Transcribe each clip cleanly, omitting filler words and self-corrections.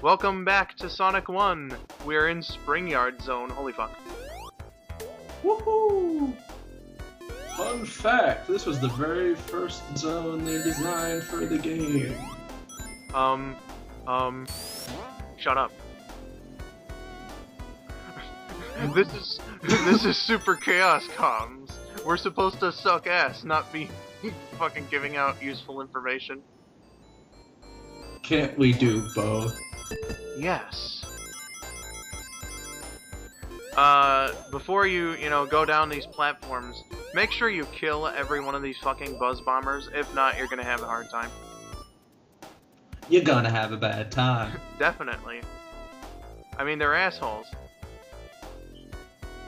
Welcome back to Sonic 1. We're in Spring Yard Zone. Holy fuck. Woohoo! Fun fact, this was the very first zone they designed for the game. Shut up. This is SuperChaosComms. We're supposed to suck ass, not be fucking giving out useful information. Can't we do both? Yes. Before you go down these platforms, make sure you kill every one of these fucking buzz bombers. If not, you're gonna have a hard time. You're gonna have a bad time. Definitely. I mean, they're assholes.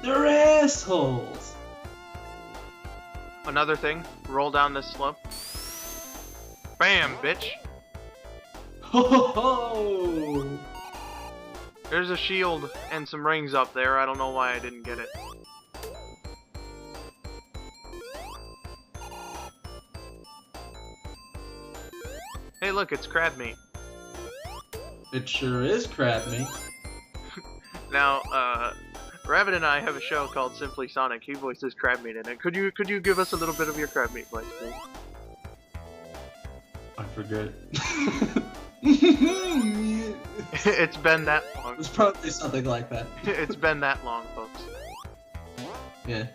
They're assholes! Another thing, roll down this slope. Bam, bitch! Ho ho ho! There's a shield and some rings up there. I don't know why I didn't get it. Hey, look, it's crab meat. It sure is crab meat. Now, Rabbit and I have a show called Simply Sonic. He voices crab meat in it. Could you give us a little bit of your crab meat voice, please? I forget. It's been that long. It's probably something like that. It's been that long, folks. Yeah.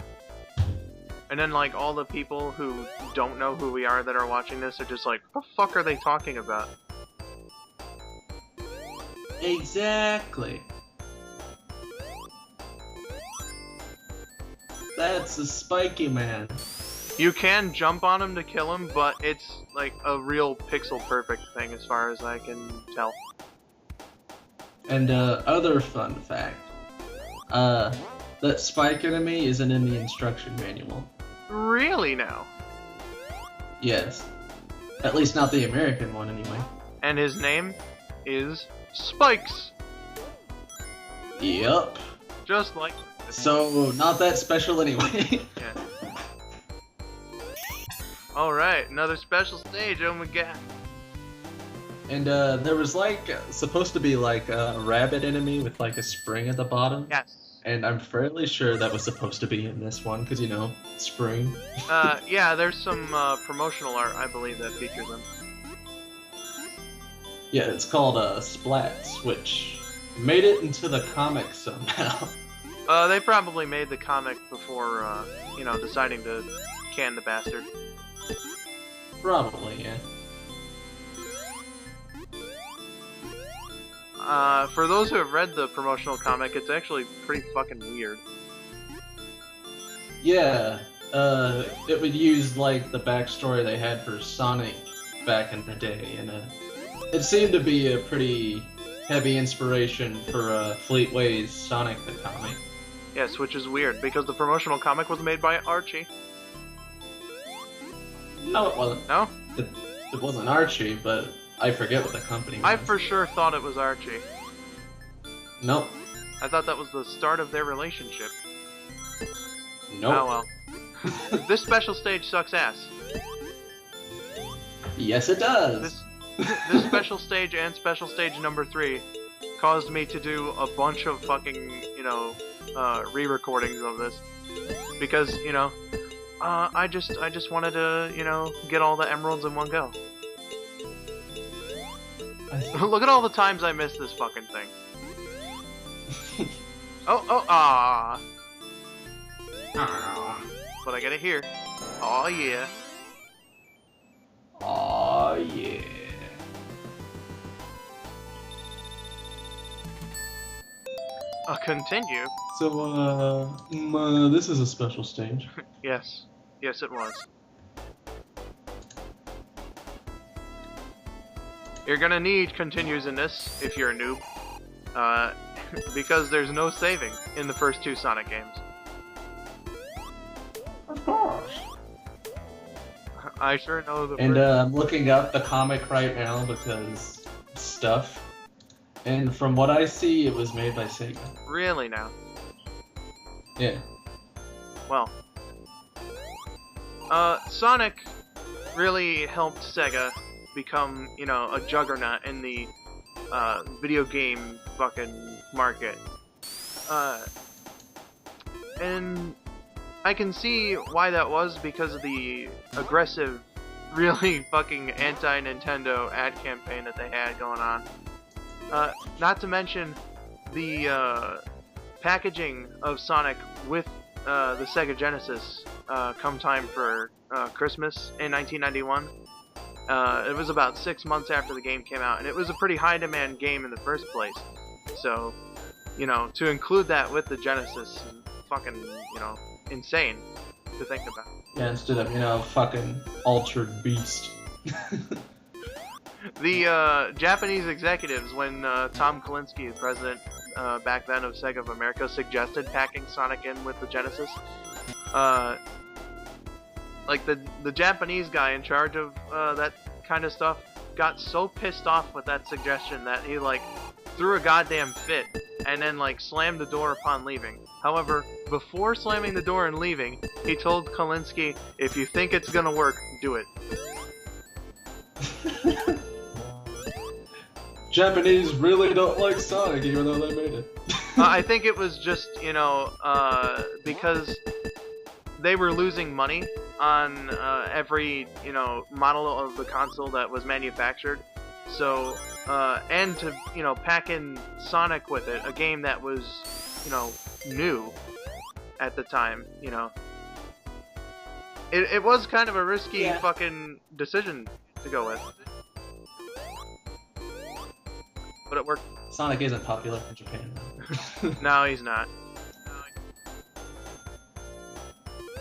And then, like, all the people who don't know who we are that are watching this are just like, what the fuck are they talking about? Exactly. That's a spiky man. You can jump on him to kill him, but it's like a real pixel perfect thing as far as I can tell. And other fun fact, that spike enemy isn't in the instruction manual. Really now? Yes. At least not the American one anyway. And his name is Spikes. Yup. Just like... So, not that special anyway. Yeah. Alright, another special stage, oh my god. And there was like, supposed to be like a rabbit enemy with like a spring at the bottom. Yes. And I'm fairly sure that was supposed to be in this one, because you know, spring. Yeah, there's some promotional art, I believe, that features them. Yeah, it's called Splats, which made it into the comics somehow. They probably made the comic before, deciding to can the bastard. Probably, yeah. For those who have read the promotional comic, it's actually pretty fucking weird. Yeah, it would use, like, the backstory they had for Sonic back in the day, and it seemed to be a pretty heavy inspiration for Fleetway's Sonic the comic. Yes, which is weird, because the promotional comic was made by Archie. No, it wasn't. No? It wasn't Archie, but I forget what the company was. I for sure thought it was Archie. Nope. I thought that was the start of their relationship. Nope. Oh well. This special stage sucks ass. Yes, it does. This special stage and special stage number 3 caused me to do a bunch of fucking, re-recordings of this. Because, I just wanted to, get all the emeralds in one go. Look at all the times I missed this fucking thing. Ah. But I get it here. Aw, yeah. Aw, yeah. Continue. So, this is a special stage. Yes. Yes, it was. You're gonna need continues in this, if you're a noob. Because there's no saving in the first 2 Sonic games. Of course. I sure know the And, I'm looking up the comic right now because stuff. And from what I see, it was made by Sega. Really now? Yeah. Well. Sonic really helped Sega become, a juggernaut in the video game fucking market. And I can see why that was, because of the aggressive, really fucking anti-Nintendo ad campaign that they had going on. Not to mention the packaging of Sonic with the Sega Genesis come time for Christmas in 1991. It was about 6 months after the game came out, and it was a pretty high demand game in the first place. So, you know, to include that with the Genesis, fucking, you know, insane to think about. Yeah, instead of, you know, fucking Altered Beast. The Japanese executives, when Tom Kalinske, the president back then of Sega of America, suggested packing Sonic in with the Genesis, like the Japanese guy in charge of that kind of stuff got so pissed off with that suggestion that he like threw a goddamn fit and then like slammed the door upon leaving. However, before slamming the door and leaving, he told Kalinske, "If you think it's gonna work, do it." Japanese really don't like Sonic, even though they made it. I think it was just, you know, because they were losing money on every, you know, model of the console that was manufactured. So, and to, you know, pack in Sonic with it, a game that was, you know, new at the time, you know. It was kind of a risky fucking decision to go with. But it worked. Sonic isn't popular in Japan, though. No, he's not.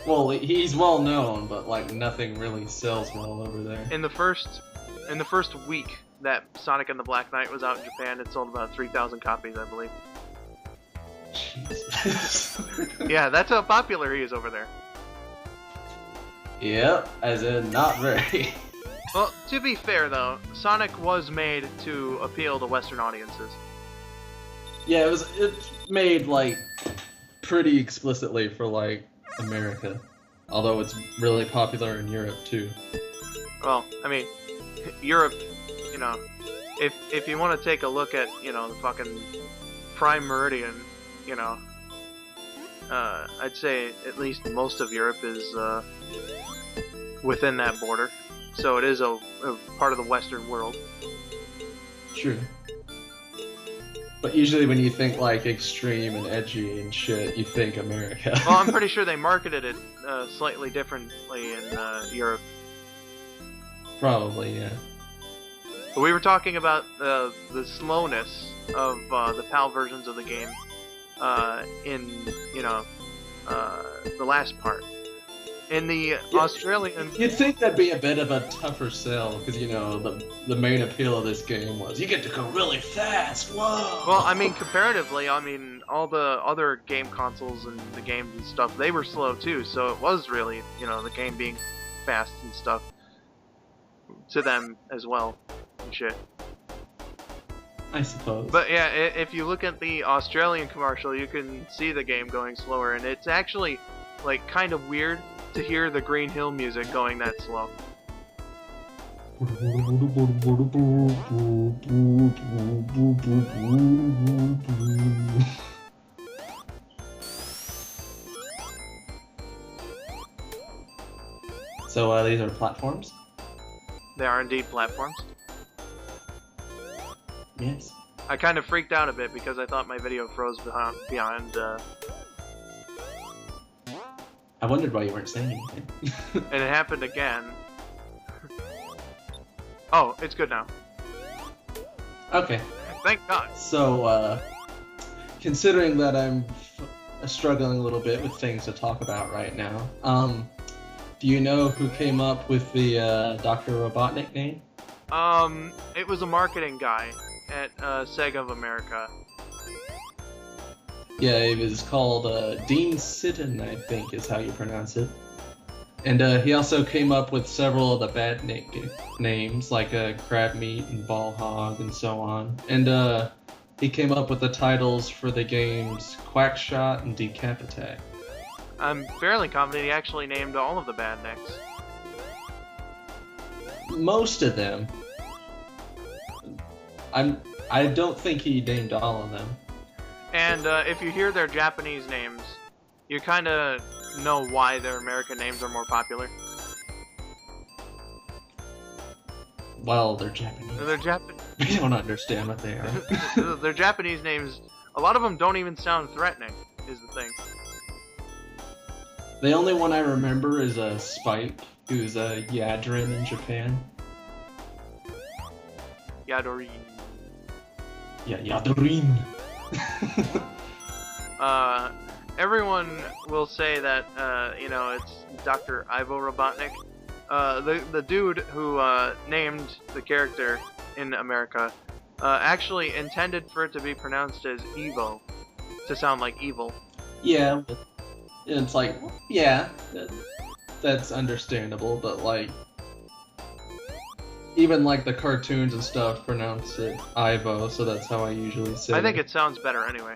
Well, he's well known, but like nothing really sells well over there. In the first week that Sonic and the Black Knight was out in Japan, it sold about 3,000 copies, I believe. Jesus. Yeah, that's how popular he is over there. Yep, as in not very. Well, to be fair though, Sonic was made to appeal to Western audiences. Yeah, it's made like pretty explicitly for like America, although it's really popular in Europe too. Well, I mean, Europe, you know, if you want to take a look at, you know, the fucking prime meridian, you know, I'd say at least most of Europe is within that border. So it is a part of the Western world. True. But usually when you think like extreme and edgy and shit, you think America. Well, I'm pretty sure they marketed it slightly differently in Europe. Probably, yeah. But we were talking about the slowness of the PAL versions of the game in, you know, the last part. In the Australian... You'd think that'd be a bit of a tougher sell, because, you know, the main appeal of this game was, you get to go really fast, whoa! Well, I mean, comparatively, I mean, all the other game consoles and the games and stuff, they were slow too, so it was really, you know, the game being fast and stuff to them as well, and shit. I suppose. But yeah, if you look at the Australian commercial, you can see the game going slower, and it's actually, like, kind of weird to hear the Green Hill music going that slow. So these are platforms? They are indeed platforms. Yes. I kind of freaked out a bit because I thought my video froze beyond I wondered why you weren't saying anything. and it happened again. Oh, it's good now. Okay. Thank God. So, considering that I'm struggling a little bit with things to talk about right now, do you know who came up with the Dr. Robotnik name? It was a marketing guy at Sega of America. Yeah, it was called Dean Sitton, I think is how you pronounce it. And he also came up with several of the badnik names, like Crab Meat and Ball Hog and so on. And he came up with the titles for the games Quackshot and Decapitate. I'm fairly confident he actually named all of the badniks. Most of them. I don't think he named all of them. And if you hear their Japanese names, you kind of know why their American names are more popular. Well, they're Japanese. They're Japanese. We don't understand what they are. Their Japanese names, a lot of them don't even sound threatening, is the thing. The only one I remember is Spike, who's a Yadrin in Japan. Yadorin. Yeah, Yadrin. Everyone will say that, you know, it's Dr. Ivo Robotnik. The dude who named the character in America actually intended for it to be pronounced as Evo, to sound like evil. Yeah, it's like, yeah, that's understandable, but like, even like the cartoons and stuff pronounce it Ivo, so that's how I usually say it. I think it sounds better anyway.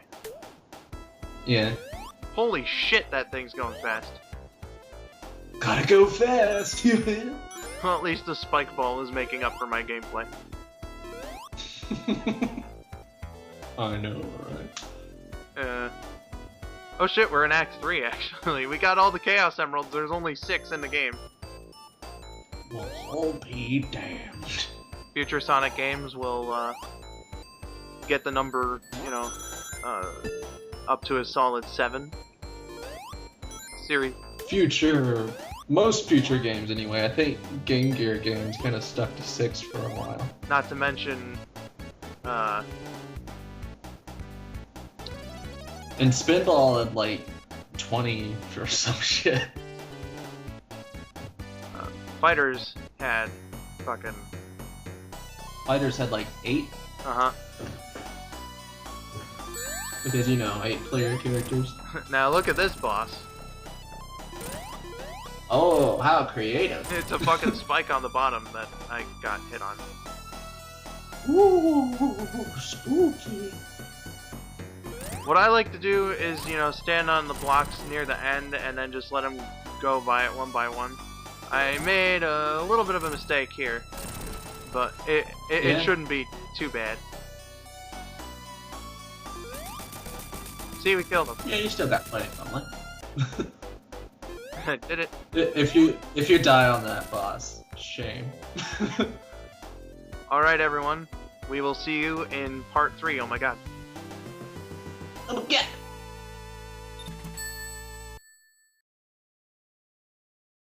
Yeah. Holy shit, that thing's going fast. Gotta go fast! Well, at least the spike ball is making up for my gameplay. I know, right? Oh shit, we're in Act 3 actually. We got all the Chaos Emeralds, there's only 6 in the game. Well, I'll be damned. Future Sonic games will get the number, you know, up to a solid 7. Most future games anyway. I think Game Gear games kind of stuck to 6 for a while. Not to mention, and Spinball had like 20 or some shit. Fighters had fucking... Fighters had like 8? Uh-huh. Because, you know, 8-player characters. Now look at this boss. Oh, how creative. It's a fucking spike on the bottom that I got hit on. Ooh, spooky. What I like to do is, you know, stand on the blocks near the end and then just let them go by it one by one. I made a little bit of a mistake here, but it shouldn't be too bad. See, we killed him. Yeah, you still got plenty of fun. I did it. If you die on that boss, shame. Alright everyone, we will see you in part 3, oh my god. Oh, yeah.